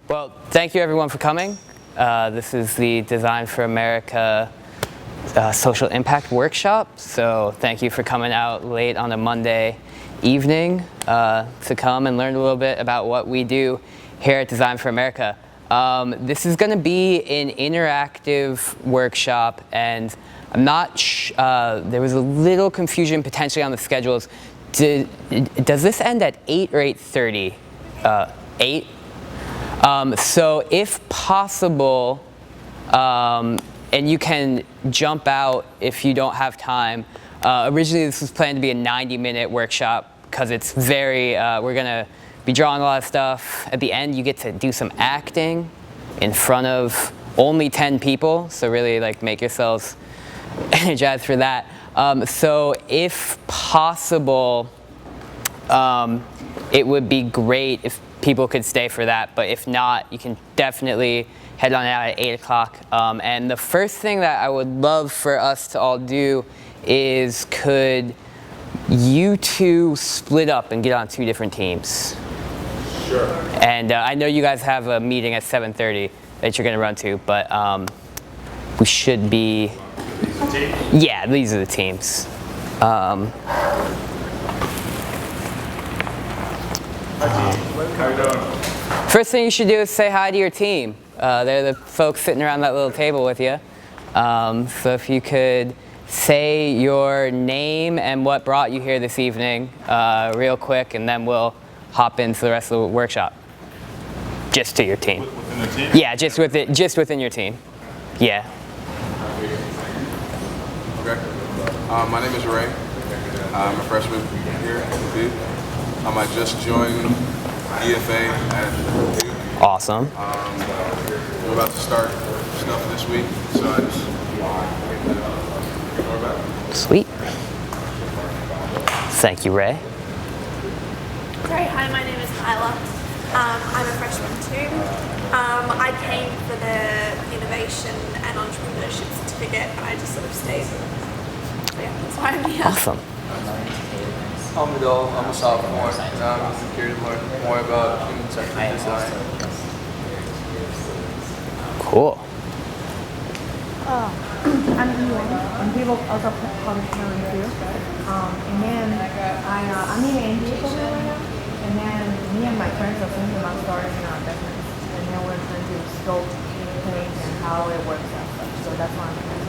Well, thank you everyone for coming. This is the Design for America Social Impact Workshop. So thank you for coming out late on a Monday evening to come and learn a little bit about what we do here at Design for America. This is going to be an interactive workshop, and I'm not there was a little confusion potentially on the schedules. Does this end at 8 or 8:30? 8? So if possible, and you can jump out if you don't have time. Originally this was planned to be a 90-minute workshop because it's very, we're gonna be drawing a lot of stuff. At the end you get to do some acting in front of only 10 people, so really like make yourselves energized for that. So if possible, it would be great if people could stay for that, but if not, you can definitely head on out at 8 o'clock. And the first thing that I would love for us to all do is, could you two split up and get on 2 different teams? Sure. And I know you guys have a meeting at 7:30 that you're going to run to, but we should be... These are the teams? Yeah, these are the teams. How you doing? First thing you should do is say hi to your team. They're the folks sitting around that little table with you. So if you could say your name and what brought you here this evening real quick, and then we'll hop into the rest of the workshop. Just to your team. Within the team? Yeah, just within your team. Yeah. Okay. My name is Ray. I'm a freshman here at Duke. I just joined EFA at Duke. Awesome. We're about to start stuff this week, so I just more about it. Sweet. Thank you, Ray. Great. Hi, my name is Kyla. I'm a freshman too. I came for the Innovation and Entrepreneurship certificate, and I just sort of stayed. So yeah, that's why I'm here. Awesome. I'm Vidal, I'm a sophomore, and I'm here to learn more about human-centered design. Cool. I'm Immerse, and people also call me Karen too. And then I'm in Angie program right now, and then me and my friends are thinking about starting our business, and then we're trying to scope things and how it works and stuff. So that's why I'm here.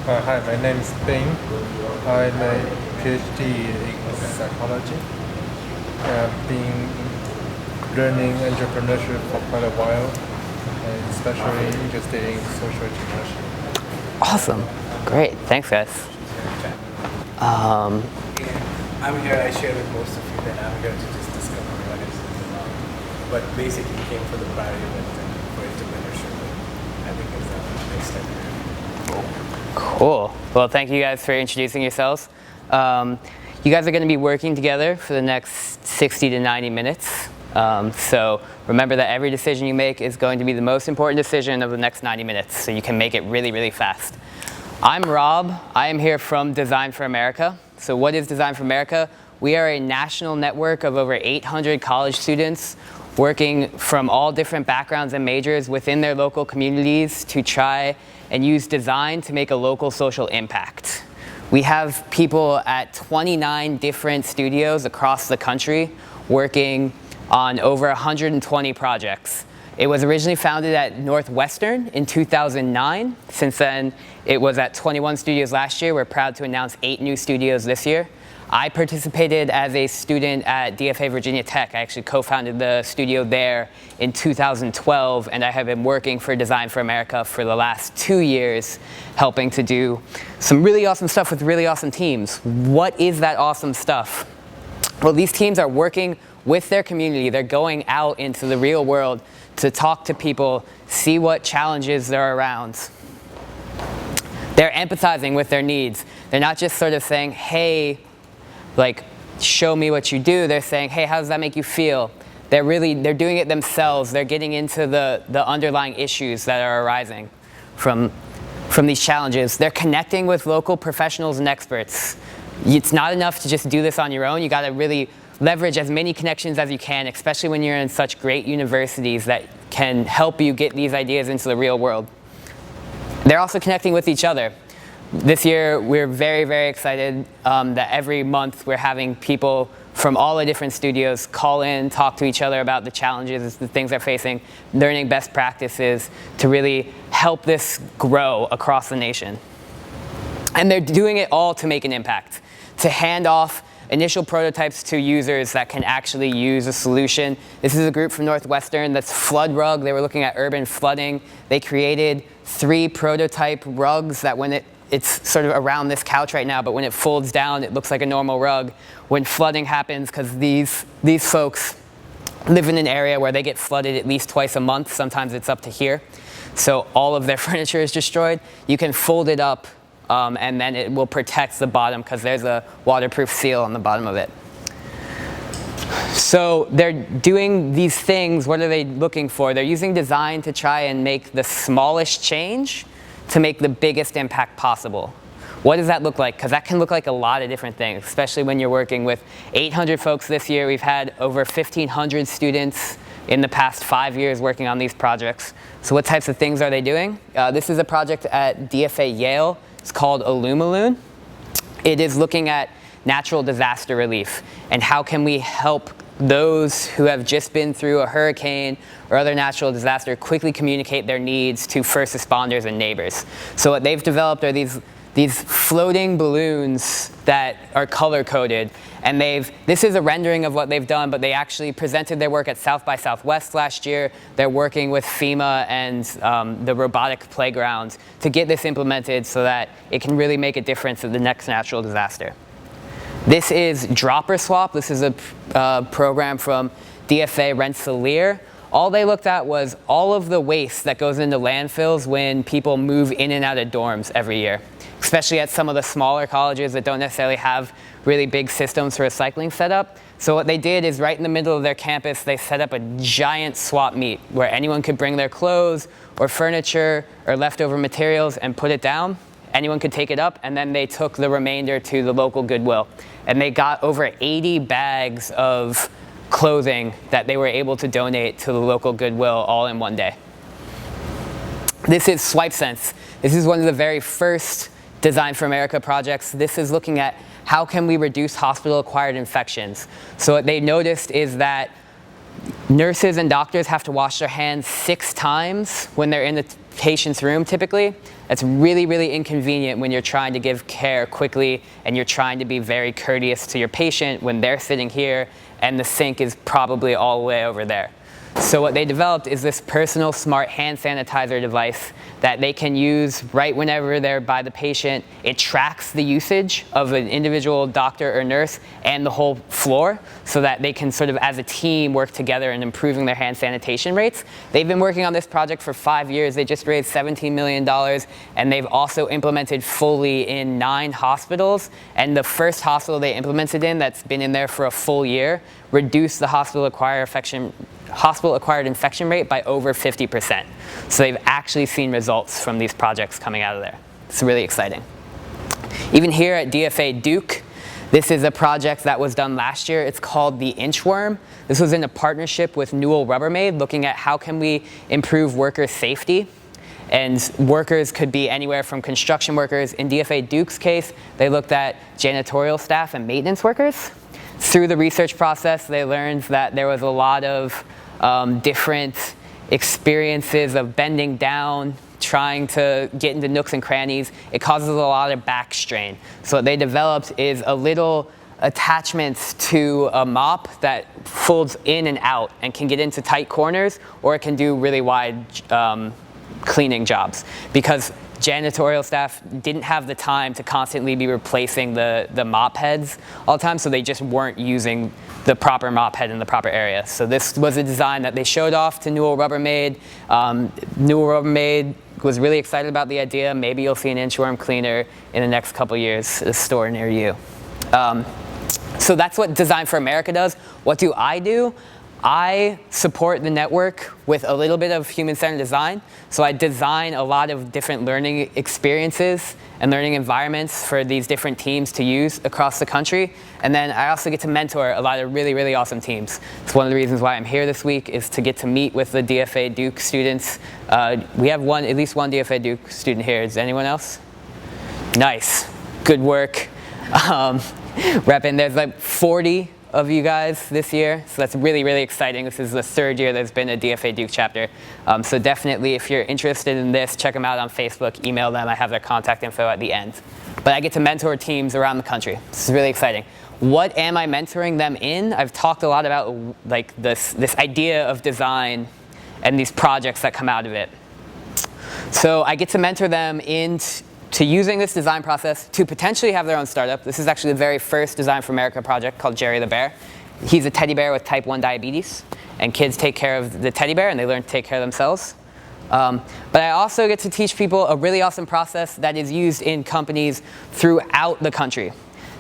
Hi, my name is Ben. I'm a PhD in psychology. I've been learning entrepreneurship for quite a while, and especially interested in social entrepreneurship. Awesome. Great. Thanks, guys. I'm here, I share with most of you that I'm here to just discover what is but basically came for the prior event and for entrepreneurship. I think it's the next step here. Cool. Well, thank you guys for introducing yourselves. You guys are going to be working together for the next 60 to 90 minutes. So remember that every decision you make is going to be the most important decision of the next 90 minutes, so you can make it really, really fast. I'm Rob. I am here from Design for America. So what is Design for America? We are a national network of over 800 college students working from all different backgrounds and majors within their local communities to try and use design to make a local social impact. We have people at 29 different studios across the country working on over 120 projects. It was originally founded at Northwestern in 2009. Since then, it was at 21 studios last year. We're proud to announce 8 new studios this year. I participated as a student at DFA Virginia Tech. I actually co-founded the studio there in 2012, and I have been working for Design for America for the last 2 years, helping to do some really awesome stuff with really awesome teams. What is that awesome stuff? Well, these teams are working with their community. They're going out into the real world to talk to people, see what challenges they're around. They're empathizing with their needs. They're not just sort of saying, hey, like, show me what you do. They're saying, hey, how does that make you feel? They're doing it themselves. They're getting into the underlying issues that are arising from these challenges. They're connecting with local professionals and experts. It's not enough to just do this on your own. You got to really leverage as many connections as you can, especially when you're in such great universities that can help you get these ideas into the real world. They're also connecting with each other. This year, we're very, very excited that every month we're having people from all the different studios call in, talk to each other about the challenges, the things they're facing, learning best practices to really help this grow across the nation. And they're doing it all to make an impact, to hand off initial prototypes to users that can actually use a solution. This is a group from Northwestern that's Flood Rug. They were looking at urban flooding. They created 3 prototype rugs that when it's sort of around this couch right now, but when it folds down, it looks like a normal rug. When flooding happens, because these folks live in an area where they get flooded at least twice a month, sometimes it's up to here. So all of their furniture is destroyed. You can fold it up and then it will protect the bottom because there's a waterproof seal on the bottom of it. So they're doing these things. What are they looking for? They're using design to try and make the smallest change to make the biggest impact possible. What does that look like? Because that can look like a lot of different things, especially when you're working with 800 folks this year. We've had over 1,500 students in the past 5 years working on these projects. So what types of things are they doing? This is a project at DFA Yale. It's called Illumaloon. It is looking at natural disaster relief and how can we help those who have just been through a hurricane or other natural disaster quickly communicate their needs to first responders and neighbors. So what they've developed are these floating balloons that are color-coded. And this is a rendering of what they've done, but they actually presented their work at South by Southwest last year. They're working with FEMA and the robotic playground to get this implemented so that it can really make a difference in the next natural disaster. This is Dropper Swap. This is a program from DFA Rensselaer. All they looked at was all of the waste that goes into landfills when people move in and out of dorms every year, especially at some of the smaller colleges that don't necessarily have really big systems for recycling set up. So what they did is right in the middle of their campus, they set up a giant swap meet where anyone could bring their clothes or furniture or leftover materials and put it down. Anyone could take it up, and then they took the remainder to the local Goodwill. And they got over 80 bags of clothing that they were able to donate to the local Goodwill all in one day. This is Wype Sense. This is one of the very first Design for America projects. This is looking at how can we reduce hospital-acquired infections. So what they noticed is that nurses and doctors have to wash their hands 6 times when they're in the patient's room typically. That's really, really inconvenient when you're trying to give care quickly and you're trying to be very courteous to your patient when they're sitting here and the sink is probably all the way over there. So what they developed is this personal smart hand sanitizer device that they can use right whenever they're by the patient. It tracks the usage of an individual doctor or nurse and the whole floor so that they can sort of as a team work together in improving their hand sanitation rates. They've been working on this project for 5 years. They just raised $17 million, and they've also implemented fully in 9 hospitals. And the first hospital they implemented in that's been in there for a full year reduced the hospital-acquired infection rate by over 50%. So they've actually seen results from these projects coming out of there. It's really exciting. Even here at DFA Duke, this is a project that was done last year. It's called the Inchworm. This was in a partnership with Newell Rubbermaid, looking at how can we improve worker safety. And workers could be anywhere from construction workers. In DFA Duke's case, they looked at janitorial staff and maintenance workers. Through the research process, they learned that there was a lot of different experiences of bending down, trying to get into nooks and crannies. It causes a lot of back strain. So what they developed is a little attachment to a mop that folds in and out and can get into tight corners, or it can do really wide cleaning jobs. Because janitorial staff didn't have the time to constantly be replacing the mop heads all the time, so they just weren't using the proper mop head in the proper area. So this was a design that they showed off to Newell Rubbermaid. Newell Rubbermaid was really excited about the idea. Maybe you'll see an Inchworm cleaner in the next couple years at a store near you. So that's what Design for America does. What do? I support the network with a little bit of human-centered design. So I design a lot of different learning experiences and learning environments for these different teams to use across the country. And then I also get to mentor a lot of really, really awesome teams. It's one of the reasons why I'm here this week, is to get to meet with the DFA Duke students. We have at least one DFA Duke student here. Is anyone else? Nice. Good work. Repping. There's like 40 of you guys this year, so that's really, really exciting. This is the third year there's been a DFA Duke chapter. So definitely, if you're interested in this, check them out on Facebook, email them. I have their contact info at the end. But I get to mentor teams around the country. This is really exciting. What am I mentoring them in? I've talked a lot about like this idea of design and these projects that come out of it. So I get to mentor them to using this design process to potentially have their own startup. This is actually the very first Design for America project called Jerry the Bear. He's a teddy bear with type 1 diabetes, and kids take care of the teddy bear and they learn to take care of themselves. But I also get to teach people a really awesome process that is used in companies throughout the country.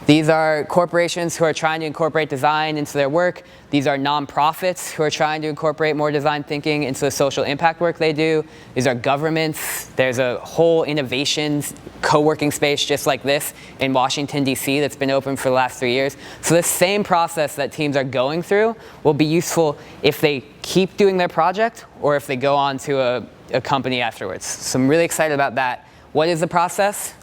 These are corporations who are trying to incorporate design into their work. These are nonprofits who are trying to incorporate more design thinking into the social impact work they do. These are governments. There's a whole innovations co-working space just like this in Washington, D.C. that's been open for the last 3 years. So this same process that teams are going through will be useful if they keep doing their project or if they go on to a company afterwards. So I'm really excited about that. What is the process?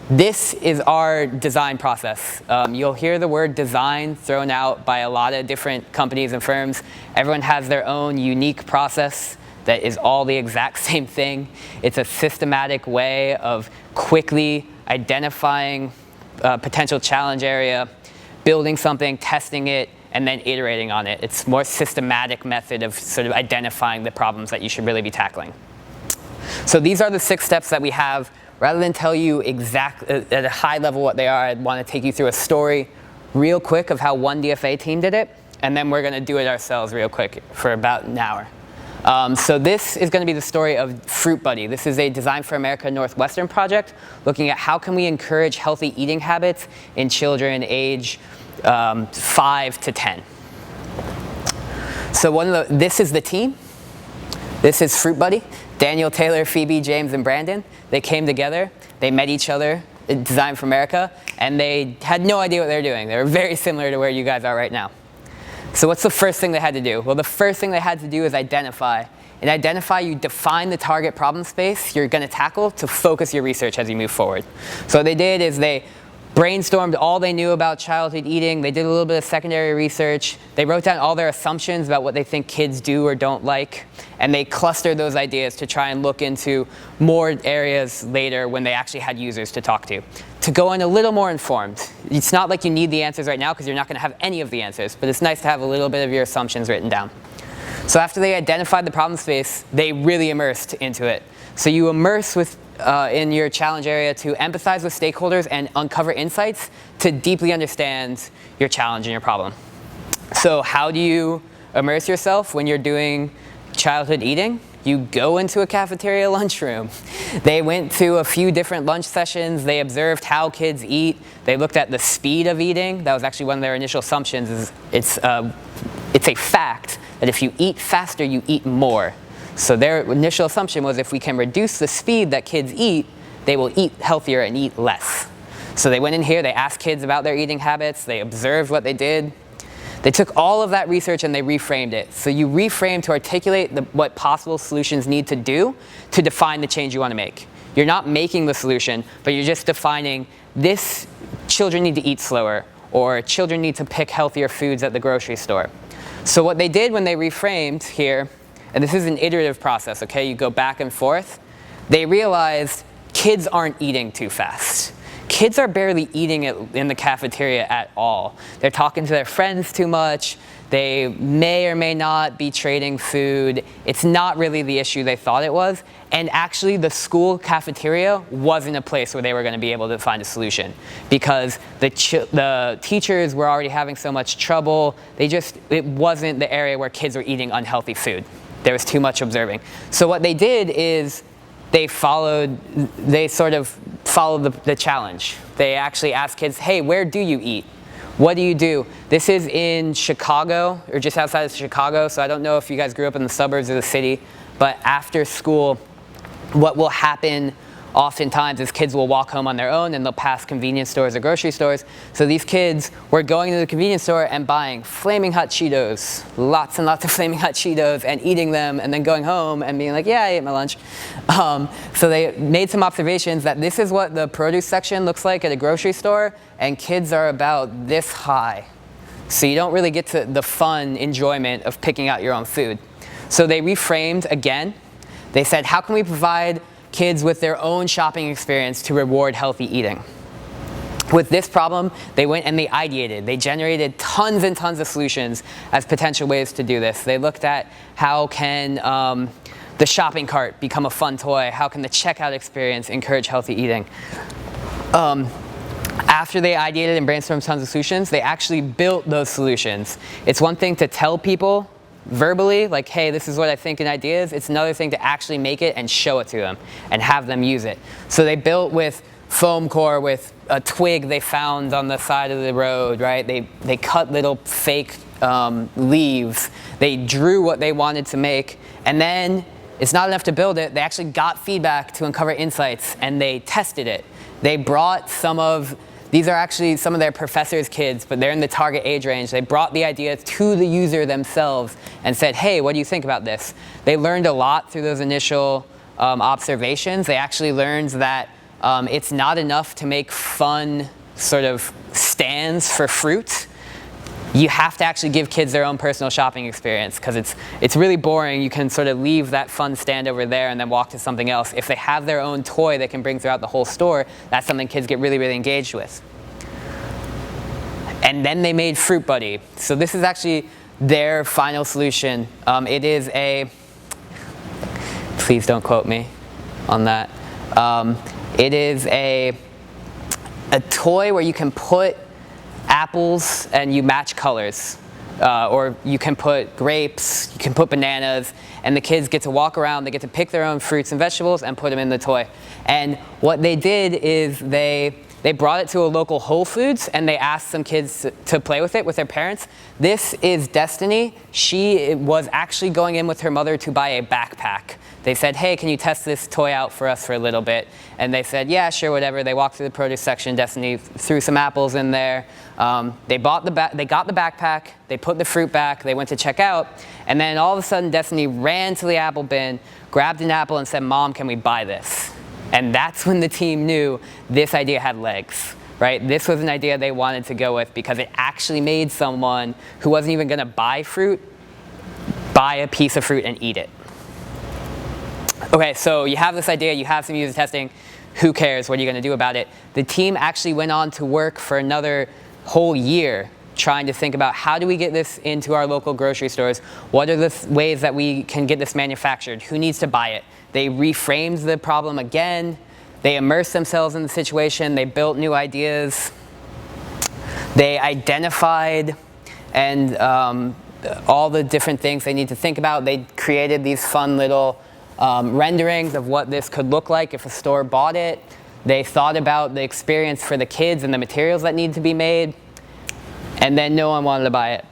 This is our design process. You'll hear the word design thrown out by a lot of different companies and firms. Everyone has their own unique process that is all the exact same thing. It's a systematic way of quickly identifying a potential challenge area, building something, testing it, and then iterating on it. It's a more systematic method of sort of identifying the problems that you should really be tackling. So these are the 6 steps that we have. Rather than tell you at a high level what they are, I'd want to take you through a story real quick of how one DFA team did it, and then we're going to do it ourselves real quick for about an hour. So this is going to be the story of Fruit Buddy. This is a Design for America Northwestern project looking at how can we encourage healthy eating habits in children age 5 to 10. So this is the team. This is Fruit Buddy. Daniel, Taylor, Phoebe, James, and Brandon. They came together. They met each other at Design for America, and they had no idea what they were doing. They were very similar to where you guys are right now. So what's the first thing they had to do? Well, the first thing they had to do is identify. In identify, you define the target problem space you're going to tackle to focus your research as you move forward. So what they did is they brainstormed all they knew about childhood eating. They did a little bit of secondary research. They wrote down all their assumptions about what they think kids do or don't like. And they clustered those ideas to try and look into more areas later when they actually had users to talk to go in a little more informed. It's not like you need the answers right now because you're not going to have any of the answers, but it's nice to have a little bit of your assumptions written down. So after they identified the problem space, they really immersed into it. So you immerse in your challenge area to empathize with stakeholders and uncover insights to deeply understand your challenge and your problem. So how do you immerse yourself when you're doing childhood eating? You go into a cafeteria lunchroom. They went to a few different lunch sessions. They observed how kids eat. They looked at the speed of eating. That was actually one of their initial assumptions. It's a fact that if you eat faster, you eat more. So their initial assumption was if we can reduce the speed that kids eat, they will eat healthier and eat less. So they went in here, they asked kids about their eating habits, they observed what they did. They took all of that research and they reframed it. So you reframe to articulate what possible solutions need to do to define the change you want to make. You're not making the solution, but you're just defining this: children need to eat slower, or children need to pick healthier foods at the grocery store. So what they did when they reframed here, and this is an iterative process, okay? You go back and forth. They realized kids aren't eating too fast. Kids are barely eating in the cafeteria at all. They're talking to their friends too much. They may or may not be trading food. It's not really the issue they thought it was. And actually, the school cafeteria wasn't a place where they were going to be able to find a solution because the teachers were already having so much trouble. It wasn't the area where kids were eating unhealthy food. There was too much observing. So what they did is they sort of followed the challenge. They actually asked kids, hey, where do you eat? what do you do? This is in Chicago, or just outside of Chicago, so I don't know if you guys grew up in the suburbs of the city, but after school, what will happen oftentimes is kids will walk home on their own and they'll pass convenience stores or grocery stores. So these kids were going to the convenience store and buying Flaming Hot Cheetos, lots and lots of Flaming Hot Cheetos, and eating them and then going home and being like, yeah, I ate my lunch. So they made some observations that this is what the produce section looks like at a grocery store, and kids are about this high. So you don't really get to the fun enjoyment of picking out your own food. So they reframed again. They said, how can we provide kids with their own shopping experience to reward healthy eating? With this problem, they went and they ideated. They generated tons and tons of solutions as potential ways to do this. They looked at how can the shopping cart become a fun toy? How can the checkout experience encourage healthy eating? After they ideated and brainstormed tons of solutions, they actually built those solutions. It's one thing to tell people verbally, like, hey, this is what I think an idea is. It's another thing to actually make it and show it to them and have them use it. So they built with foam core, with a twig they found on the side of the road, right? They cut little fake leaves. They drew what they wanted to make, and then it's not enough to build it. They actually got feedback to uncover insights, and they tested it. They brought these are actually some of their professors' kids, but they're in the target age range. They brought the idea to the user themselves and said, hey, what do you think about this? They learned a lot through those initial observations. They actually learned that it's not enough to make fun sort of stands for fruit. You have to actually give kids their own personal shopping experience, because it's really boring. You can sort of leave that fun stand over there and then walk to something else. If they have their own toy they can bring throughout the whole store, that's something kids get really, really engaged with. And then they made Fruit Buddy. So this is actually their final solution. It is please don't quote me on that. It is a toy where you can put apples and you match colors, or you can put grapes, you can put bananas, and the kids get to walk around, they get to pick their own fruits and vegetables and put them in the toy. And what they did is they brought it to a local Whole Foods and they asked some kids to play with it with their parents. This is Destiny. She was actually going in with her mother to buy a backpack. They said, hey, can you test this toy out for us for a little bit? And they said, yeah, sure, whatever. They walked through the produce section. Destiny threw some apples in there. They got the backpack. They put the fruit back. They went to check out. And then all of a sudden, Destiny ran to the apple bin, grabbed an apple, and said, Mom, can we buy this? And that's when the team knew this idea had legs, right? This was an idea they wanted to go with because it actually made someone who wasn't even going to buy fruit buy a piece of fruit and eat it. Okay, so you have this idea, you have some user testing. Who cares? What are you going to do about it? The team actually went on to work for another whole year trying to think about how do we get this into our local grocery stores? What are the ways that we can get this manufactured? Who needs to buy it? They reframed the problem again. They immersed themselves in the situation. They built new ideas. They identified and all the different things they need to think about. They created these fun little renderings of what this could look like if a store bought it. They thought about the experience for the kids and the materials that need to be made. And then no one wanted to buy it.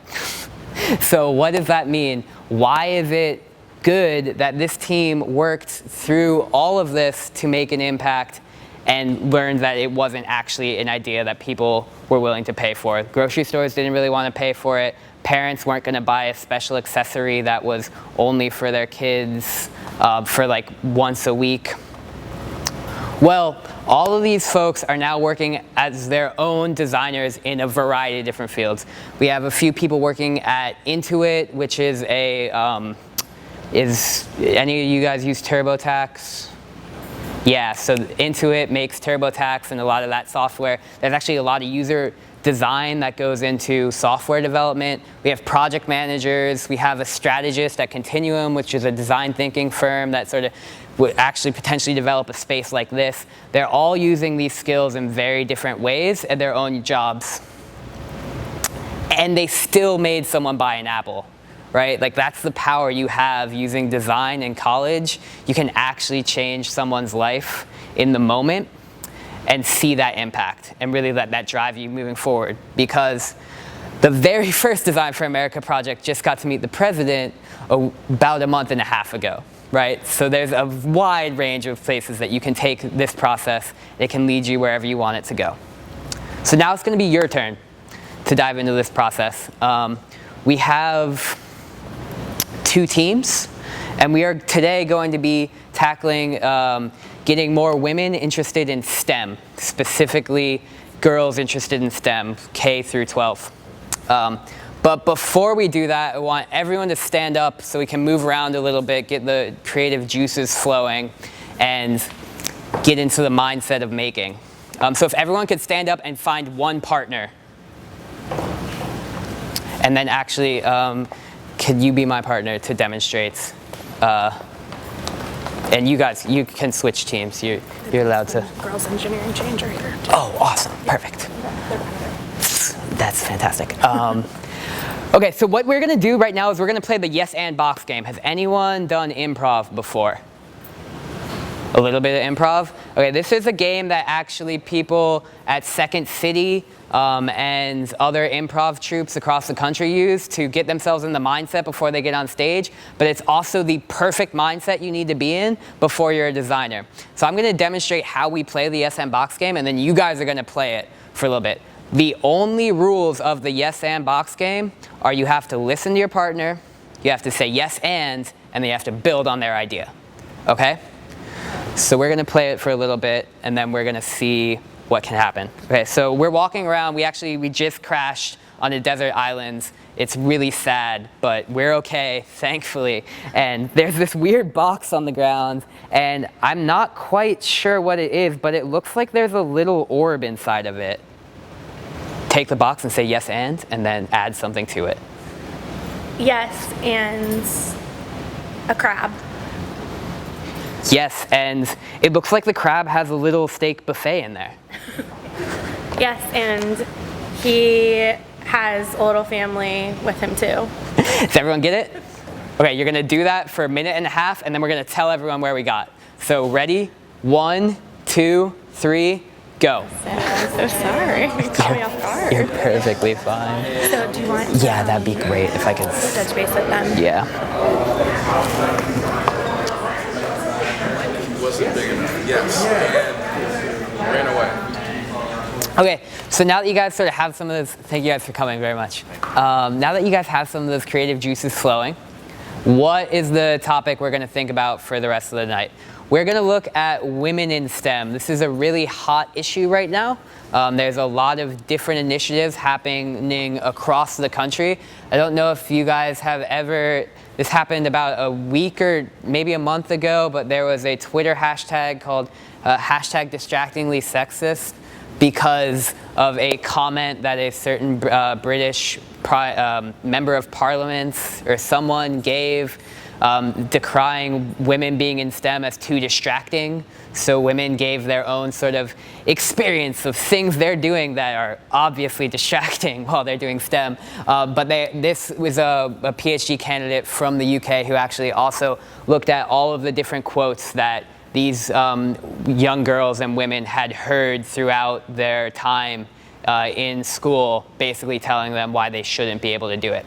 So what does that mean? Why is it good that this team worked through all of this to make an impact and learned that it wasn't actually an idea that people were willing to pay for? Grocery stores didn't really want to pay for it. Parents weren't going to buy a special accessory that was only for their kids for like once a week. Well, all of these folks are now working as their own designers in a variety of different fields. We have a few people working at Intuit, which is is any of you guys use TurboTax? Yeah, so Intuit makes TurboTax and a lot of that software. There's actually a lot of user design that goes into software development. We have project managers. We have a strategist at Continuum, which is a design thinking firm that sort of would actually potentially develop a space like this. They're all using these skills in very different ways at their own jobs. And they still made someone buy an apple, right? Like that's the power you have using design in college. You can actually change someone's life in the moment. and see that impact and really let that drive you moving forward. Because the very first Design for America project just got to meet the president about a month and a half ago, right? So there's a wide range of places that you can take this process. It can lead you wherever you want it to go. So now it's going to be your turn to dive into this process. We have 2 teams, and we are today going to be tackling getting more women interested in STEM, specifically girls interested in STEM, K through 12. But before we do that, I want everyone to stand up so we can move around a little bit, get the creative juices flowing, and get into the mindset of making. So if everyone could stand up and find one partner. And then actually, could you be my partner to demonstrate? And you guys, you can switch teams. You're allowed to. Girls engineering change right here. Oh, awesome. Perfect. That's fantastic. Okay, so what we're going to do right now is we're going to play the yes and box game. Has anyone done improv before? A little bit of improv? Okay, this is a game that actually people at Second City and other improv troupes across the country use to get themselves in the mindset before they get on stage. But it's also the perfect mindset you need to be in before you're a designer. So I'm going to demonstrate how we play the yes and box game, and then you guys are going to play it for a little bit. The only rules of the yes and box game are you have to listen to your partner, you have to say yes and then you have to build on their idea. Okay? So we're going to play it for a little bit, and then we're going to see what can happen. Okay, so we're walking around. We just crashed on a desert island. It's really sad, but we're okay, thankfully. And there's this weird box on the ground, and I'm not quite sure what it is, but it looks like there's a little orb inside of it. Take the box and say yes and then add something to it. Yes, and a crab. Yes, and it looks like the crab has a little steak buffet in there. Yes, and he has a little family with him too. Does everyone get it? Okay, you're gonna do that for a minute and a half, and then we're gonna tell everyone where we got. So ready? 1, 2, 3, go. I'm so sorry. You caught me off guard. You're perfectly fine. So do you want Yeah, that'd be great if I could. touch base with them? Yeah. Wasn't big enough. Yes. And ran away. Okay, so now that you guys sort of have some of those, thank you guys for coming very much. Now that you guys have some of those creative juices flowing, what is the topic we're going to think about for the rest of the night? We're going to look at women in STEM. This is a really hot issue right now. There's a lot of different initiatives happening across the country. I don't know if you guys have ever, this happened about a week or maybe a month ago, but there was a Twitter hashtag called hashtag distractingly sexist because of a comment that a certain British member of parliament or someone gave decrying women being in STEM as too distracting. So women gave their own sort of experience of things they're doing that are obviously distracting while they're doing STEM. But this was a PhD candidate from the UK who actually also looked at all of the different quotes that these young girls and women had heard throughout their time in school, basically telling them why they shouldn't be able to do it.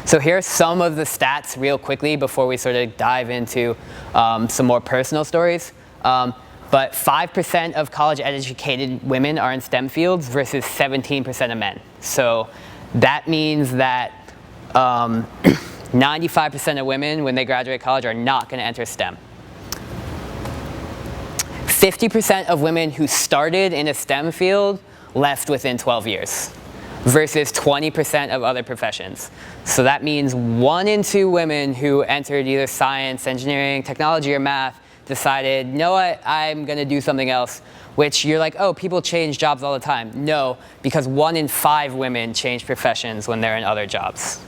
So here's some of the stats real quickly before we sort of dive into some more personal stories. But 5% of college-educated women are in STEM fields versus 17% of men. So that means that 95% of women, when they graduate college, are not going to enter STEM. 50% of women who started in a STEM field left within 12 years. Versus 20% of other professions. So that means 1 in 2 women who entered either science, engineering, technology, or math decided, you know what, I'm going to do something else. Which you're like, oh, people change jobs all the time. No, because 1 in 5 women change professions when they're in other jobs.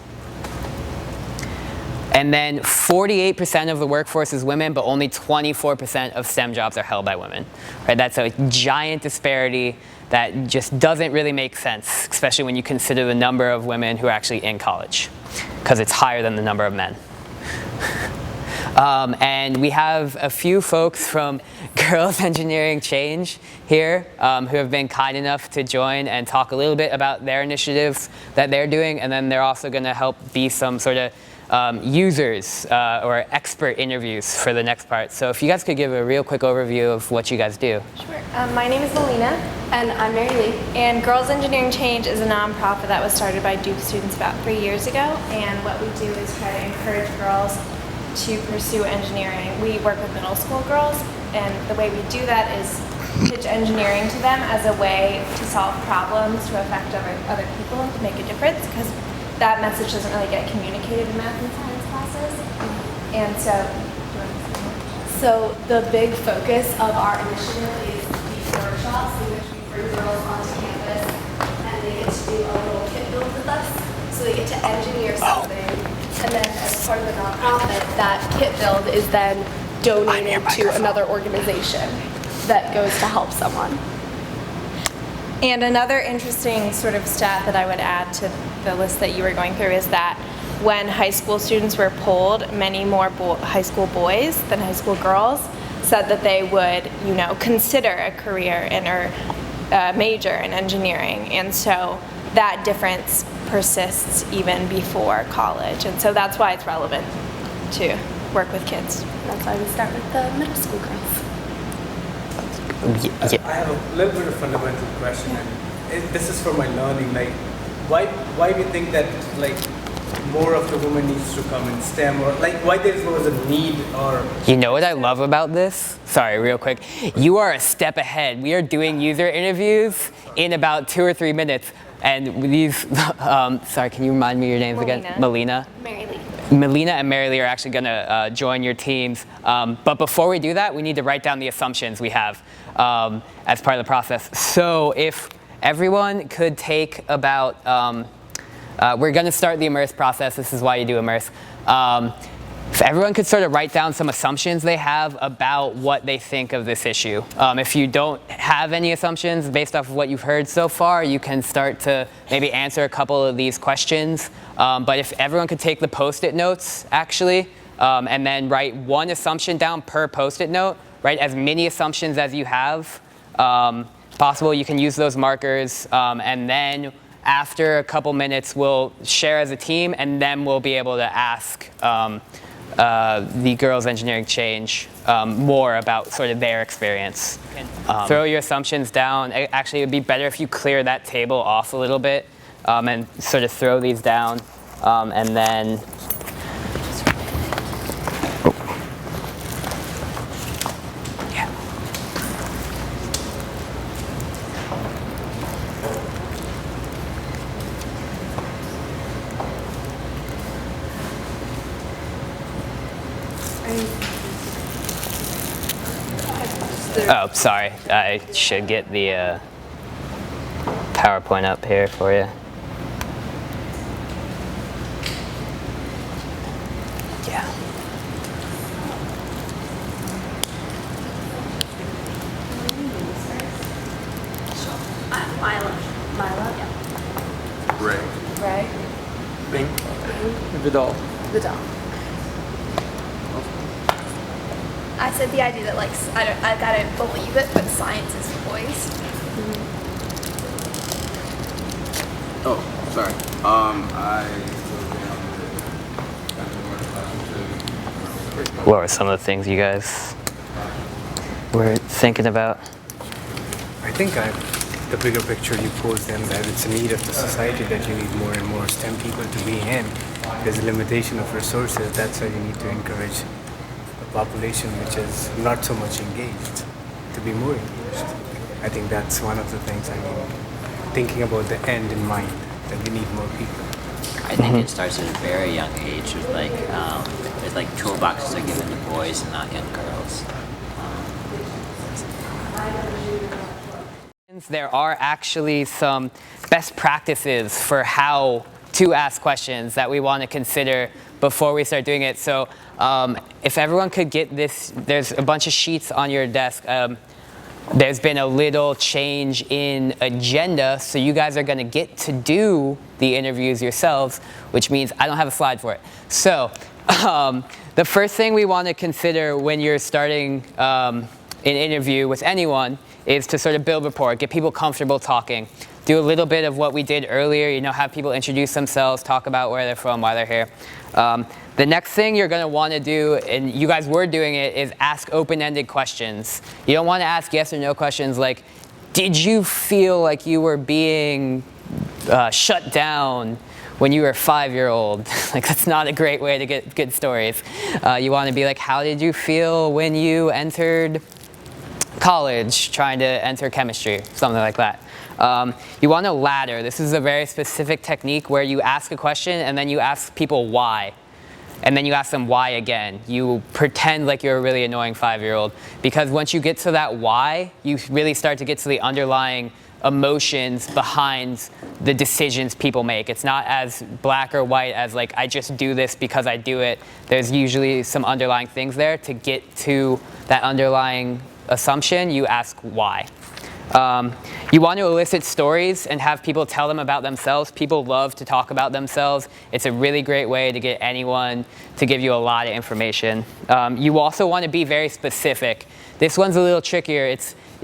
And then 48% of the workforce is women, but only 24% of STEM jobs are held by women. Right? That's a giant disparity that just doesn't really make sense, especially when you consider the number of women who are actually in college, because it's higher than the number of men. And we have a few folks from Girls Engineering Change here who have been kind enough to join and talk a little bit about their initiatives that they're doing, and then they're also going to help be some sort of users or expert interviews for the next part. So if you guys could give a real quick overview of what you guys do. Sure. My name is Melina. And I'm Mary Lee. And Girls Engineering Change is a nonprofit that was started by Duke students about 3 years ago. And what we do is try to encourage girls to pursue engineering. We work with middle school girls, and the way we do that is pitch engineering to them as a way to solve problems, to affect other people, and to make a difference, because that message doesn't really get communicated in math and science classes. And So the big focus of our initiative is these workshops in which we bring girls onto campus and they get to do a little kit build with us. So they get to engineer something, and then as part of the nonprofit, that kit build is then donated to another organization that goes to help someone. And another interesting sort of stat that I would add to the list that you were going through is that when high school students were polled, many more high school boys than high school girls said that they would, consider a career or a major in engineering. And so that difference persists even before college. And so that's why it's relevant to work with kids. That's why we start with the middle school girls. I have a little bit of fundamental question, and this is for my learning. Like, why do you think that more of the women needs to come in STEM, or why there was a need? Or you know what I love about this? Sorry, real quick. You are a step ahead. We are doing user interviews in about 2 or 3 minutes, and these. Sorry, can you remind me your names again? Melina. Mary Lee. Melina and Mary Lee are actually going to join your teams. But before we do that, we need to write down the assumptions we have as part of the process. So if everyone could take about, we're going to start the Immerse process. This is why you do Immerse. If everyone could sort of write down some assumptions they have about what they think of this issue. If you don't have any assumptions based off of what you've heard so far, you can start to maybe answer a couple of these questions. But if everyone could take the Post-it notes, actually, and then write one assumption down per Post-it note, write as many assumptions as you have possible. You can use those markers, and then after a couple minutes, we'll share as a team, and then we'll be able to ask the Girls Engineering Change more about sort of their experience. Throw your assumptions down. Actually, it would be better if you clear that table off a little bit and sort of throw these down, and then. Oh, sorry. I should get the PowerPoint up here for you. Yeah. Mila, yeah. Ray. Ray. Bing. Vidal. I said the idea that I gotta believe it, but science is for boys. Oh, sorry. What were some of the things you guys were thinking about? I think the bigger picture you pose then, that it's a need of the society that you need more and more STEM people to be in. There's a limitation of resources. That's why you need to encourage a population which is not so much engaged to be more engaged. I think that's one of the things, thinking about the end in mind, that we need more people. I think it starts at a very young age with toolboxes are given to boys and not young girls. There are actually some best practices for how to ask questions that we want to consider before we start doing it. So if everyone could get this, there's a bunch of sheets on your desk. There's been a little change in agenda, so you guys are going to get to do the interviews yourselves, which means I don't have a slide for it. So The first thing we want to consider when you're starting an interview with anyone is to sort of build rapport, get people comfortable talking. Do a little bit of what we did earlier, you know, have people introduce themselves, talk about where they're from, why they're here. The next thing you're going to want to do, and you guys were doing it, is ask open-ended questions. You don't want to ask yes or no questions like, did you feel like you were being shut down when you were a 5-year-old? Like, that's not a great way to get good stories. You want to be like, how did you feel when you entered college trying to enter chemistry? Something like that. You want to ladder. This is a very specific technique where you ask a question and then you ask people why. And then you ask them why again. You pretend like you're a really annoying 5-year-old. Because once you get to that why, you really start to get to the underlying emotions behind the decisions people make. It's not as black or white as like, I just do this because I do it. There's usually some underlying things there. To get to that underlying assumption, you ask why. You want to elicit stories and have people tell them about themselves. People love to talk about themselves. It's a really great way to get anyone to give you a lot of information. You also want to be very specific. This one's a little trickier.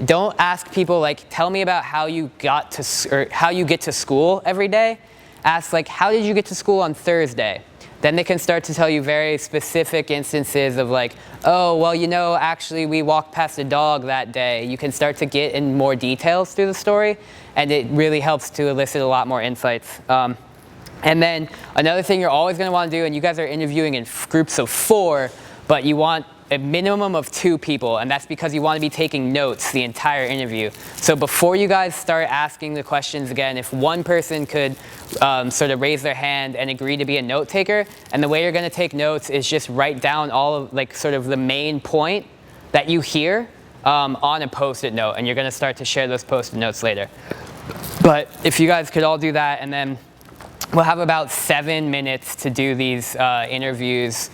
Don't ask people like, tell me about how you got to, or how you get to school every day. Ask like, how did you get to school on Thursday? Then they can start to tell you very specific instances of like, oh, well, you know, actually we walked past a dog that day. You can start to get in more details through the story, and it really helps to elicit a lot more insights. And then another thing you're always going to want to do, and you guys are interviewing in groups of 4, but you want a minimum of 2 people, and that's because you want to be taking notes the entire interview. So before you guys start asking the questions again, if one person could sort of raise their hand and agree to be a note taker, and the way you're going to take notes is just write down all of like sort of the main point that you hear on a post-it note, and you're going to start to share those post-it notes later. But if you guys could all do that, and then we'll have about 7 minutes to do these interviews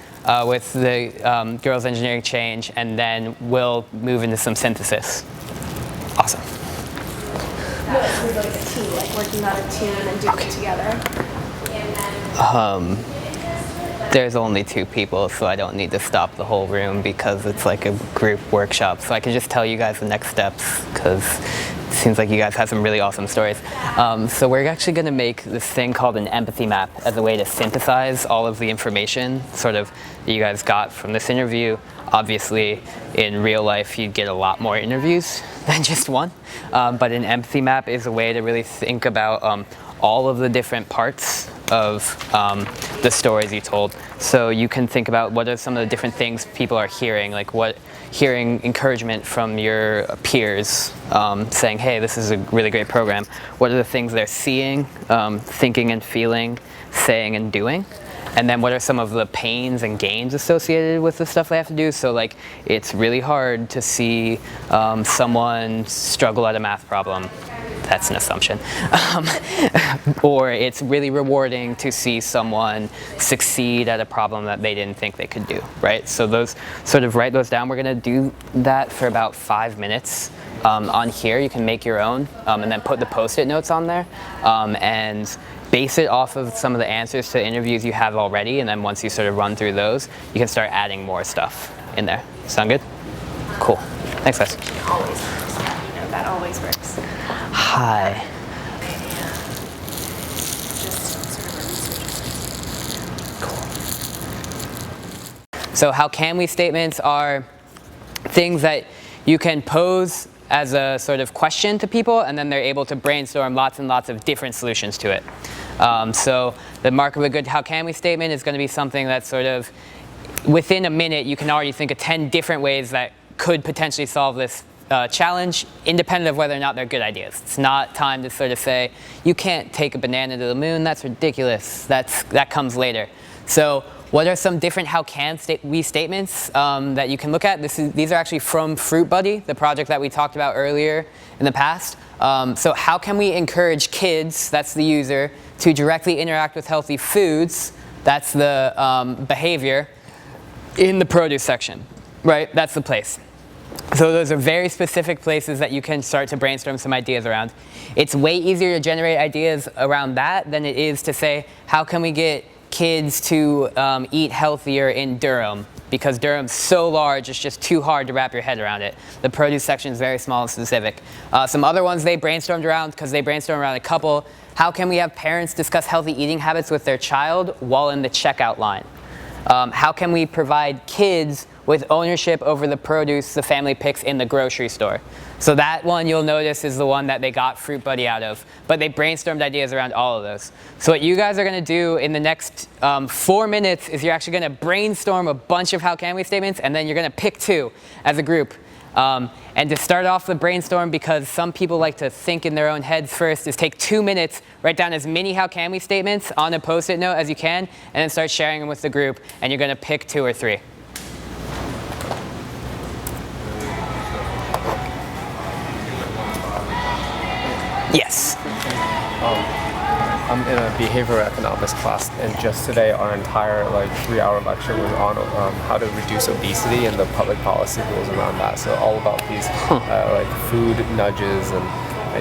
with the Girls Engineering Change, and then we'll move into some synthesis. Awesome. We're like a team, like working on a team and doing it together. There's only 2 people, so I don't need to stop the whole room because it's like a group workshop. So I can just tell you guys the next steps because it seems like you guys have some really awesome stories. So we're actually going to make this thing called an empathy map as a way to synthesize all of the information sort of that you guys got from this interview. Obviously, in real life, you'd get a lot more interviews than just one. But an empathy map is a way to really think about all of the different parts of the stories you told. So you can think about what are some of the different things people are hearing, like hearing encouragement from your peers saying, hey, this is a really great program. What are the things they're seeing, thinking and feeling, saying and doing? And then what are some of the pains and gains associated with the stuff they have to do? So like, it's really hard to see someone struggle at a math problem. That's an assumption. Or it's really rewarding to see someone succeed at a problem that they didn't think they could do, right? So those, sort of write those down. We're gonna do that for about 5 minutes. On here, you can make your own and then put the post-it notes on there and base it off of some of the answers to interviews you have already, and then once you sort of run through those, you can start adding more stuff in there. Sound good? Cool. Thanks, guys. It always works. You know, that always works. Hi. So how can we statements are things that you can pose as a sort of question to people, and then they're able to brainstorm lots and lots of different solutions to it. So the mark of a good how can we statement is going to be something that's sort of within a minute you can already think of 10 different ways that could potentially solve this challenge, independent of whether or not they're good ideas. It's not time to sort of say, you can't take a banana to the moon, that's ridiculous, that comes later. So what are some different how can we statements that you can look at? These are actually from Fruit Buddy, the project that we talked about earlier in the past. So how can we encourage kids, that's the user, to directly interact with healthy foods, that's the behavior, in the produce section, right? That's the place. So those are very specific places that you can start to brainstorm some ideas around. It's way easier to generate ideas around that than it is to say, how can we get kids to eat healthier in Durham because Durham's so large, it's just too hard to wrap your head around it. The produce section is very small and specific. Some other ones they brainstormed around, because they brainstormed around a couple. How can we have parents discuss healthy eating habits with their child while in the checkout line? How can we provide kids with ownership over the produce the family picks in the grocery store? So that one you'll notice is the one that they got Fruit Buddy out of, but they brainstormed ideas around all of those. So what you guys are gonna do in the next 4 minutes is you're actually gonna brainstorm a bunch of how can we statements, and then you're gonna pick 2 as a group. And to start off the brainstorm, because some people like to think in their own heads first, is take 2 minutes, write down as many how can we statements on a post-it note as you can, and then start sharing them with the group, and you're gonna pick 2 or 3. Yes. I'm in a behavioral economics class, and just today our entire 3-hour lecture was on how to reduce obesity and the public policy rules around that. So all about these food nudges and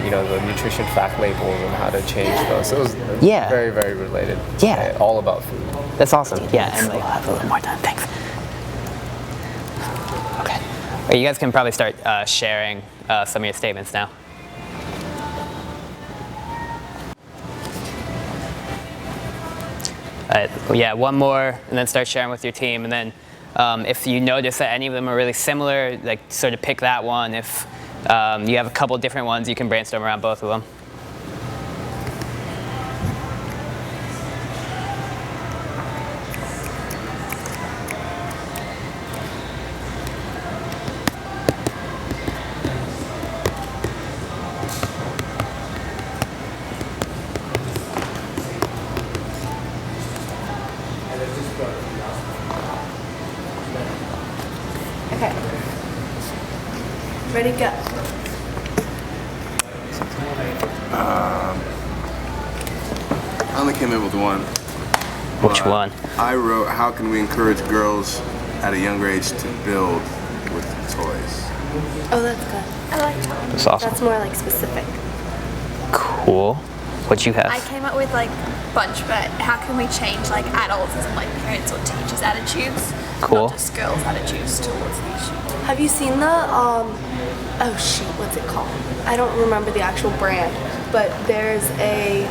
the nutrition fact labels and how to change those. So it was very, very related. Yeah. All about food. That's awesome. Yeah, and we'll have a little more time. Thanks. Okay. Well, you guys can probably start sharing some of your statements now. Yeah, one more, and then start sharing with your team. And then if you notice that any of them are really similar, sort of pick that one. If you have a couple different ones, you can brainstorm around both of them. Okay. Ready, go. I only came in with one. Which one? I wrote, how can we encourage girls at a younger age to build with toys? Oh, that's good. I like that. That's awesome. That's more specific. Cool. What'd you have? I came up with a bunch, but how can we change adults and parents or teachers' attitudes? Cool. Not just girls' attitudes towards the issue. Have you seen the, oh shoot, what's it called? I don't remember the actual brand, but there's a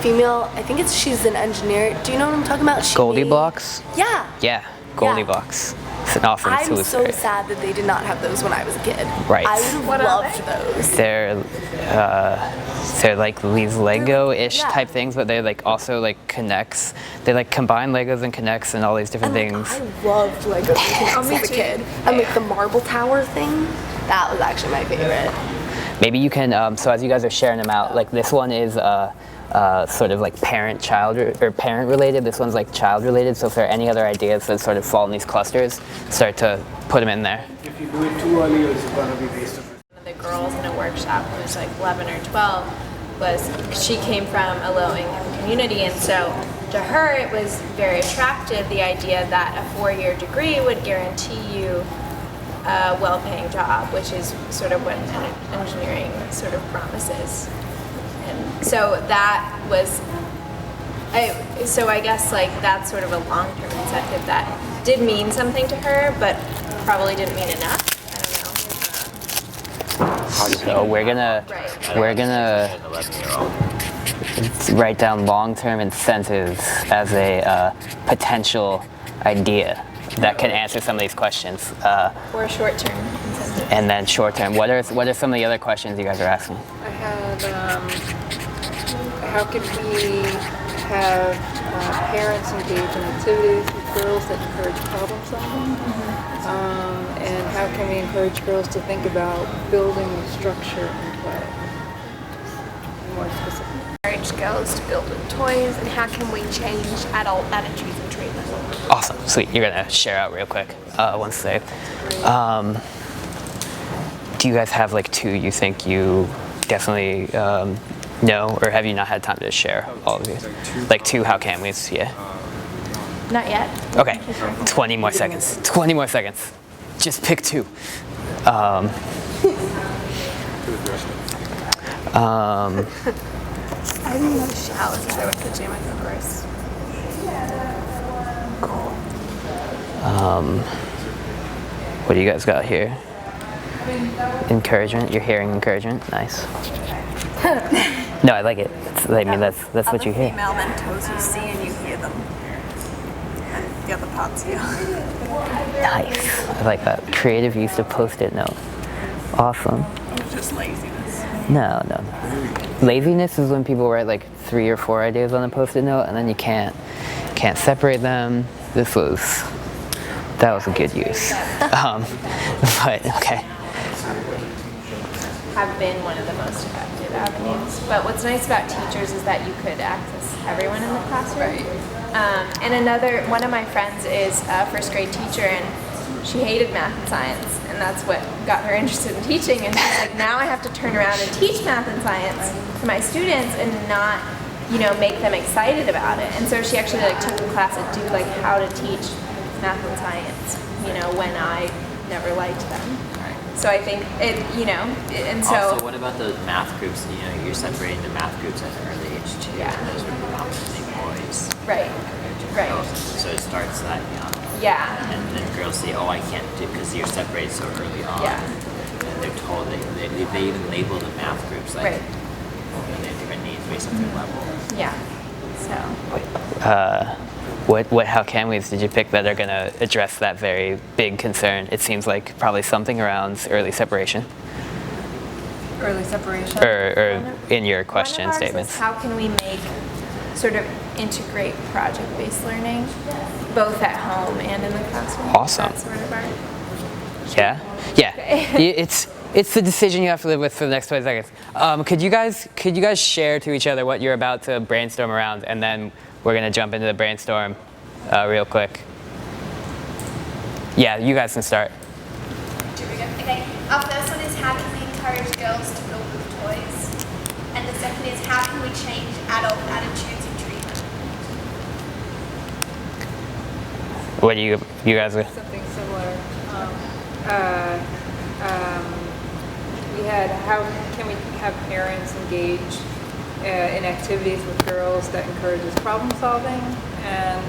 female, I think she's an engineer. Do you know what I'm talking about? Goldilocks? Yeah. Yeah, Goldilocks. It's an awesome I'm so illustrator. sad that they did not have those when I was a kid. Right. I would have loved those. They're like these Lego-ish type things, but they also connects. They combine Legos and connects and all these different things. I loved Legos and connects as a kid. And the marble tower thing, that was actually my favorite. Maybe you can, so as you guys are sharing them out, this one is sort of parent-child or parent-related. This one's child-related. So if there are any other ideas that sort of fall in these clusters, start to put them in there. If you do it too early, it's going to be wasted. One of the girls in a workshop who was 11 or 12 she came from a low-income community, and so to her it was very attractive, the idea that a 4-year degree would guarantee you a well-paying job, which is sort of what engineering sort of promises. And so that was, I guess that's sort of a long-term incentive that did mean something to her, but probably didn't mean enough. So we're gonna write down long-term incentives as a potential idea that can answer some of these questions. Or short-term incentives. And then short-term. What are some of the other questions you guys are asking? I had, how can we have parents engage in activities with girls that encourage problem solving? And how can we encourage girls to think about building with structure and play? More specific. Encourage girls to build with toys, and how can we change adult attitudes and treatment? Awesome, sweet. You're gonna share out real quick once they. Do you guys have 2 you think you definitely know, or have you not had time to share all of these? 2 how can we's, yeah. Not yet. Okay, 20 more seconds. 20 more seconds. Just pick 2. I didn't know showers because I went to the gym. I feel gross. Cool. What do you guys got here? Encouragement. You're hearing encouragement. Nice. No, I like it. I mean, that's what you hear. Female mentors you see and you hear them. And the other parts you. Nice. I like that. Creative use of post-it note. Awesome. Just laziness. No. Laziness is when people write like 3 or 4 ideas on a post-it note and then you can't separate them. That was a good use. But okay. Have been one of the most effective avenues. But what's nice about teachers is that you could access everyone in the classroom. And one of my friends is a first grade teacher, and she hated math and science, and that's what got her interested in teaching. And she's like, now I have to turn around and teach math and science to my students and not, make them excited about it. And so she actually took a class at Duke, how to teach math and science, when I never liked them. So I think and so. Also, what about the math groups? You're separating the math groups at an early age too. Yeah. Those are predominantly boys. Right. Right. Girls. So it starts that young. Yeah. And then girls say, "Oh, I can't do," because you're separated so early on. Yeah. And they're told they even label the math groups they have different needs based on their level. Yeah. So. What how can we did you pick that are going to address that very big concern? It seems like probably something around early separation. Early separation? Or in your question One of ours statements. is how can we sort of integrate project-based learning, both at home and in the classroom? Awesome. That's sort of our... Yeah? It's the decision you have to live with for the next 20 seconds. Could you guys share to each other what you're about to brainstorm around, and then we're going to jump into the brainstorm real quick. Yeah, you guys can start. Okay, our first one is how can we encourage girls to build with toys? And the second is how can we change adult attitudes and treatment? What do you guys do? Something similar. We had how can we have parents engage in activities with girls that encourages problem solving, and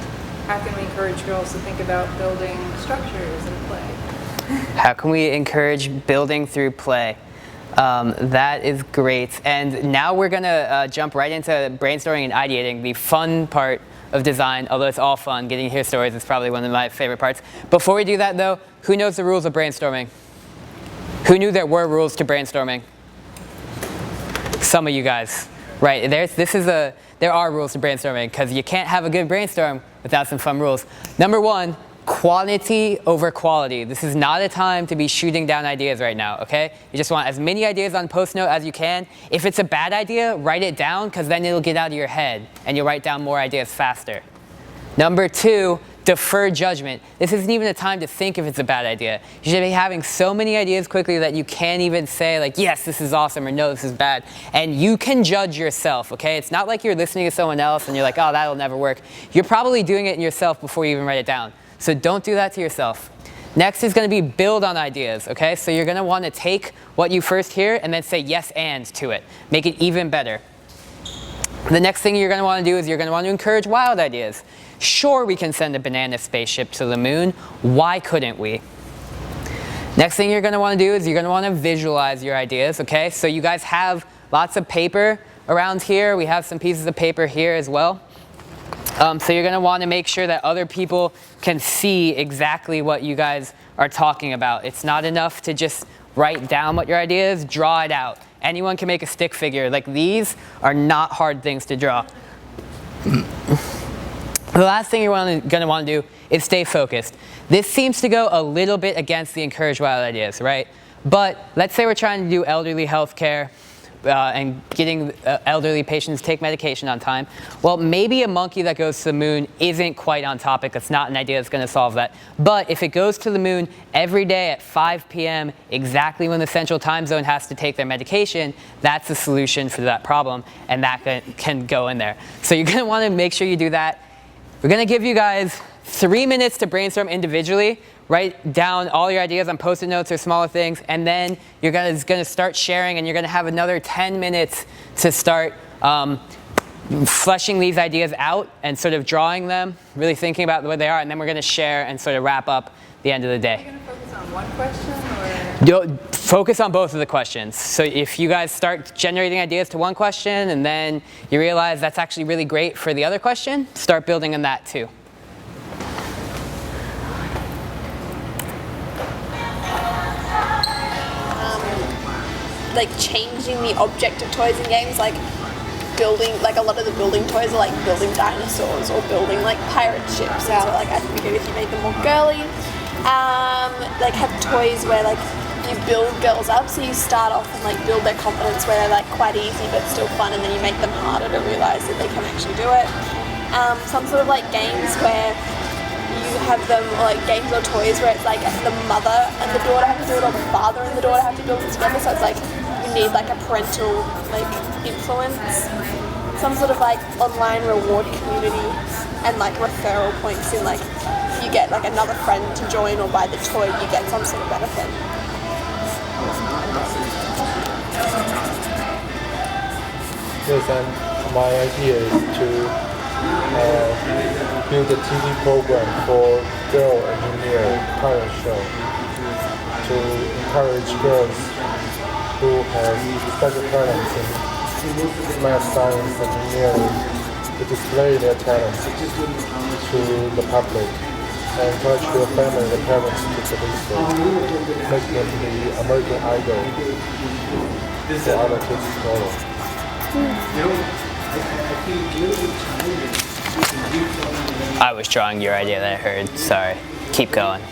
how can we encourage girls to think about building structures and play? How can we encourage building through play? That is great. And now we're going to jump right into brainstorming and ideating, the fun part of design, although it's all fun. Getting to hear stories is probably one of my favorite parts. Before we do that, though, who knows the rules of brainstorming? Who knew there were rules to brainstorming? Some of you guys. Right, there are rules to brainstorming because you can't have a good brainstorm without some fun rules. Number 1, quantity over quality. This is not a time to be shooting down ideas right now, okay? You just want as many ideas on Post-Note as you can. If it's a bad idea, write it down because then it'll get out of your head and you'll write down more ideas faster. Number 2, defer judgment. This isn't even a time to think if it's a bad idea. You should be having so many ideas quickly that you can't even say yes, this is awesome, or no, this is bad. And you can judge yourself, okay? It's not like you're listening to someone else and you're like, oh, that'll never work. You're probably doing it in yourself before you even write it down. So don't do that to yourself. Next is going to be build on ideas, okay? So you're going to want to take what you first hear and then say yes and to it. Make it even better. The next thing you're going to want to do is you're going to want to encourage wild ideas. Sure, we can send a banana spaceship to the moon. Why couldn't we? Next thing you're going to want to do is you're going to want to visualize your ideas, okay? So you guys have lots of paper around here. We have some pieces of paper here as well. So you're going to want to make sure that other people can see exactly what you guys are talking about. It's not enough to just write down what your idea is, draw it out. Anyone can make a stick figure. These are not hard things to draw. The last thing you're going to want to do is stay focused. This seems to go a little bit against the encourage wild ideas, right? But let's say we're trying to do elderly health care and getting elderly patients to take medication on time. Well, maybe a monkey that goes to the moon isn't quite on topic. It's not an idea that's going to solve that. But if it goes to the moon every day at 5 p.m., exactly when the central time zone has to take their medication, that's the solution for that problem, and that can go in there. So you're going to want to make sure you do that. We're going to give you guys 3 minutes to brainstorm individually. Write down all your ideas on Post-it notes or smaller things, and then you're going to start sharing, and you're going to have another 10 minutes to start fleshing these ideas out and sort of drawing them, really thinking about what they are, and then we're going to share and sort of wrap up the end of the day. Are you going to focus on one question or? Focus on both of the questions. So if you guys start generating ideas to one question and then you realize that's actually really great for the other question, start building on that too. Like changing the object of toys and games, like building, like a lot of the building toys are like building dinosaurs or building like pirate ships. So like I think it'd be good if you made them more girly. Like have toys where like you build girls up, so you start off and like build their confidence where they're like quite easy but still fun, and then you make them harder to realize that they can actually do it. Some sort of like games where you have them, or like games or toys where it's like the mother and the daughter have to do it, or the father and the daughter have to build it together, so it's like you need like a parental like influence. Some sort of like online reward community and like referral points in like if you get like another friend to join or buy the toy, you get some sort of benefit. Yes, and my idea is to build a TV program for girl engineer talent show to encourage girls who have special talents in math, science, engineering to display their talents to the public and encourage their family and parents to produce them, make them the American Idol for other kids to follow. I was drawing your idea that I heard. Sorry. Keep going.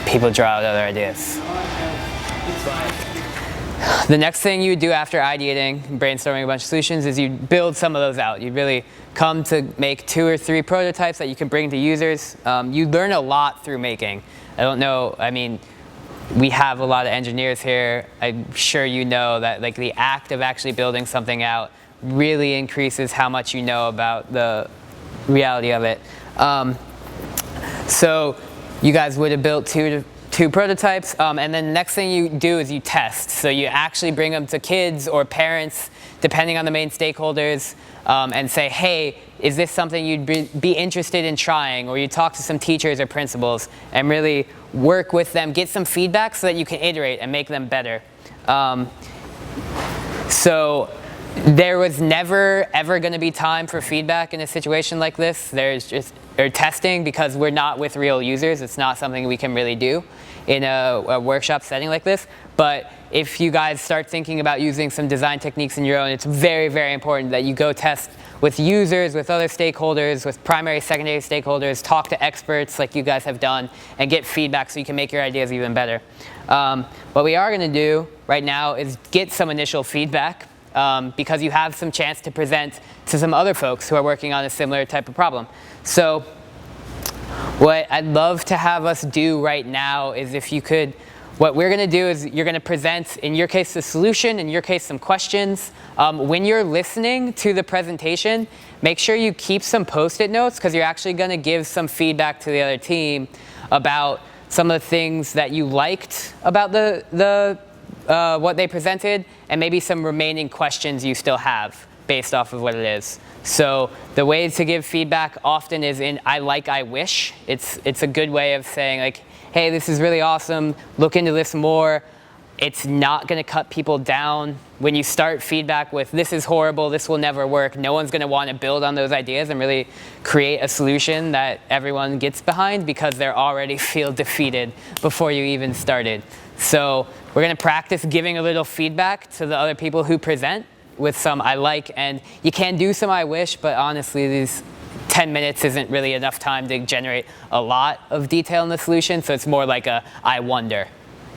People draw out other ideas. The next thing you do after ideating and brainstorming a bunch of solutions is you build some of those out. You really come to make 2 or 3 prototypes that you can bring to users. You learn a lot through making. I don't know, I mean, we have a lot of engineers here. I'm sure you know that like the act of actually building something out really increases how much you know about the reality of it. So you guys would have built two prototypes, and then the next thing you do is you test. So you actually bring them to kids or parents, depending on the main stakeholders, and say, hey, is this something you'd be interested in trying? Or you talk to some teachers or principals and really work with them, get some feedback so that you can iterate and make them better. So there was never ever going to be time for feedback in a situation like this. There's just or testing, because we're not with real users. It's not something we can really do in a workshop setting like this. But if you guys start thinking about using some design techniques in your own, it's very, very important that you go test with users, with other stakeholders, with primary, secondary stakeholders, talk to experts like you guys have done, and get feedback so you can make your ideas even better. What we are going to do right now is get some initial feedback, because you have some chance to present to some other folks who are working on a similar type of problem. So what I'd love to have us do right now is, if you could, what we're going to do is you're going to present, in your case, the solution, in your case, some questions. When you're listening to the presentation, make sure you keep some Post-it notes, because you're actually going to give some feedback to the other team about some of the things that you liked about what they presented, and maybe some remaining questions you still have based off of what it is. So the way to give feedback often is in I like, I wish. It's a good way of saying like, hey, this is really awesome, look into this more. It's not going to cut people down. When you start feedback with this is horrible, this will never work, no one's going to want to build on those ideas and really create a solution that everyone gets behind, because they already feel defeated before you even started. So we're going to practice giving a little feedback to the other people who present with some I like, and you can do some I wish, but honestly these 10 minutes isn't really enough time to generate a lot of detail in the solution, so it's more like a I wonder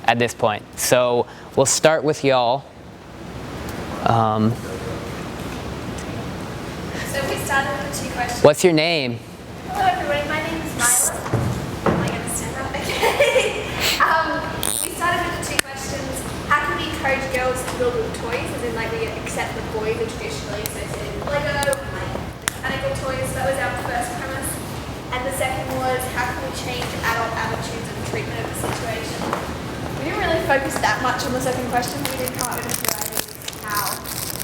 at this point. So we'll start with y'all. So we started with 2 questions. What's your name? Hello everybody, my name is Myla. Am I going to stand up? Okay. We started with the 2 questions. How can we encourage girls to build with toys, as in like we accept the boys are traditionally associated with Lego and like mechanical toys? That was our first premise. And the second was, how can we change adult attitudes and treatment of the situation? We didn't really focus that much on the second question. We did come up with a few ideas how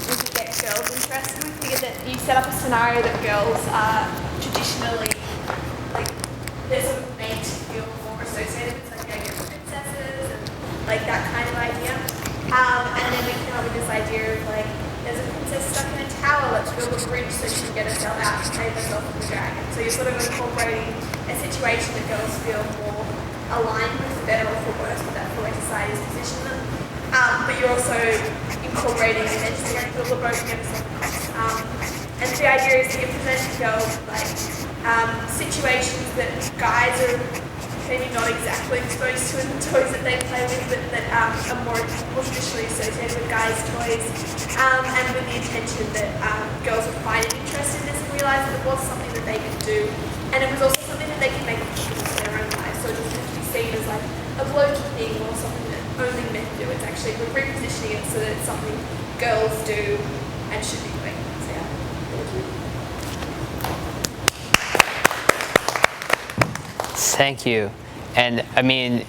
we could get girls interested. We figured figured that you set up a scenario that girls are traditionally, like, they're sort of made to feel more associated with, like, princesses and like that kind of idea. And then we came up with this idea of like, there's a princess stuck in a tower, let's build a bridge so she can get herself out and save herself from the dragon. So you're sort of incorporating a situation that girls feel more aligned with, for better or for worse, but that's the way society's positioned them. But you're also incorporating eventually like build a boat and get yourself across. And the idea is that you're presenting girls like situations that guys are maybe not exactly exposed to in the toys that they play with, but that are more traditionally associated with guys' toys, and with the intention that girls would find an interest in this and realise that it was something that they could do, and it was also something that they could make a difference in their own lives. So it doesn't have to be seen as like a blokey thing or something that only men do. It's actually, we're repositioning it so that it's something girls do and should be doing. So yeah, thank you. Thank you. And I mean,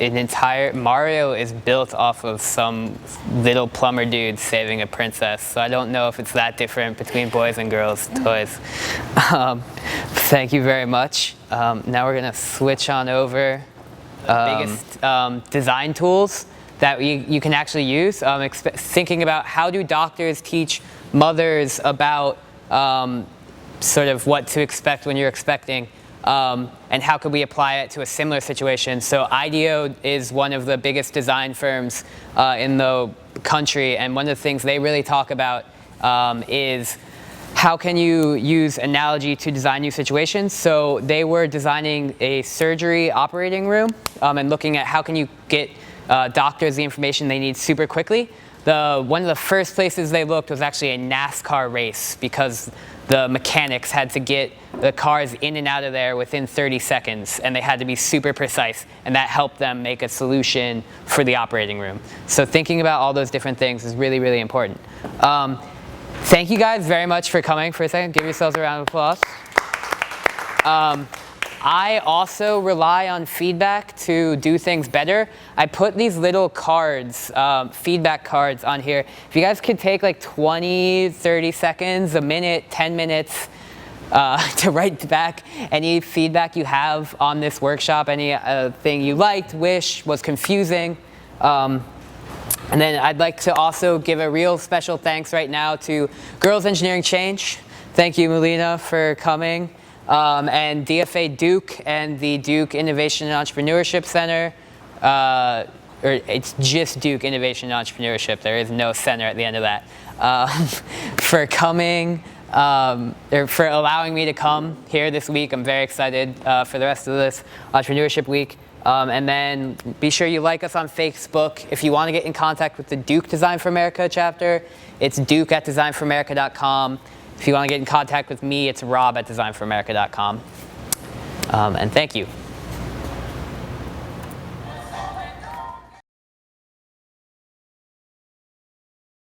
Mario is built off of some little plumber dude saving a princess. So I don't know if it's that different between boys and girls toys. Thank you very much. Now we're gonna switch on over. Biggest design tools that you can actually use. Thinking about how do doctors teach mothers about sort of what to expect when you're expecting. And how could we apply it to a similar situation? So IDEO is one of the biggest design firms in the country, and one of the things they really talk about is how can you use analogy to design new situations. So they were designing a surgery operating room and looking at how can you get doctors the information they need super quickly. One of the first places they looked was actually a NASCAR race, because the mechanics had to get the cars in and out of there within 30 seconds, and they had to be super precise, and that helped them make a solution for the operating room. So thinking about all those different things is really, really important. Thank you guys very much for coming for a second. Give yourselves a round of applause. I also rely on feedback to do things better. I put these little cards, feedback cards on here. If you guys could take like 20, 30 seconds, a minute, 10 minutes to write back any feedback you have on this workshop, any thing you liked, wish, was confusing. And then I'd like to also give a real special thanks right now to Girls Engineering Change. Thank you, Melina, for coming. And DFA Duke and the Duke Innovation and Entrepreneurship Center, or it's just Duke Innovation and Entrepreneurship, there is no center at the end of that, for coming, or for allowing me to come here this week. I'm very excited for the rest of this Entrepreneurship Week. And then be sure you like us on Facebook. If you want to get in contact with the Duke Design for America chapter, it's duke@designforamerica.com. If you want to get in contact with me, it's rob@designforamerica.com. And thank you.